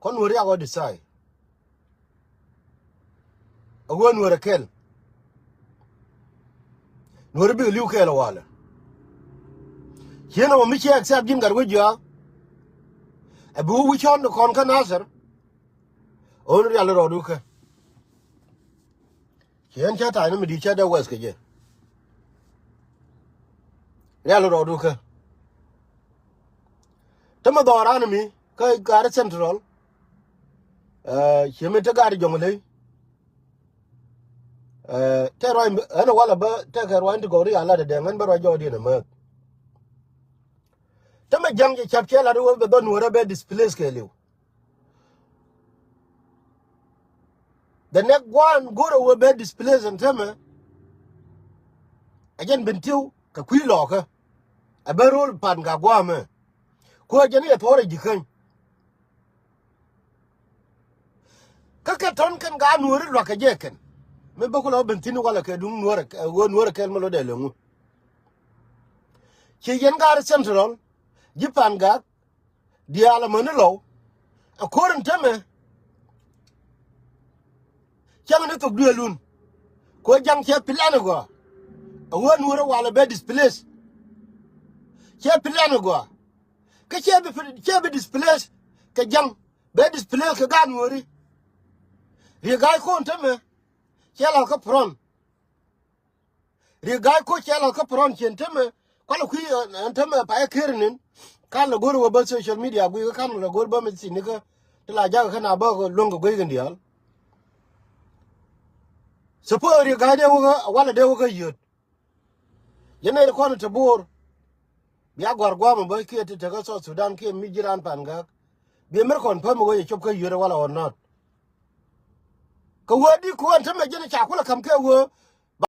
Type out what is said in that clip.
kon Nuer ya go decide a go Nuer kel Nuer bi liu kel wala yena mo mi che accept jin gar wejo a bu wi chon kon kan nasar on ya ro du ka yen cha ta ni mi di cha da wes ke je ya ro du ka tama do ran mi ka gar central cheme te gar jongle te roi ana wala ba te ka roi ndi gori ala de ngan ba ro jodi na ma tama jang je chap chela do be don Nuer be displace ke liu the next one go to be displaced and tama again bentiu ka kwi lo ka a be rol pan ga gwa me ko je ni thore jikan ka ton kan ga Nuer lo ka je kan me ba ko lo bentinu wala ke dum Nuer go Nuer kel mo lo de lengu ci yen gar central jipan ga diala manilo according tama chama ne to duelun ko jang che plan go a won Nuer wala be displace che plan go ka che be displace ka jang be displace ka ga Nuer ri ga ko tama che la ka pron ri ga ko che la ka pron chen tama kwala ku tama pa kirnin kan la gor ba social media gu kan la gor ba me sin ka la ja kana ba ko longo go gandial suppose ri ga de wala de wo yut yana ko ta bor ya gor gwa ba ke ta ga so Sudan ke mi jiran panga be mer kon pa mo go chop ka yure wala or not ka wodi ko ta me jene cha kula kam ke wo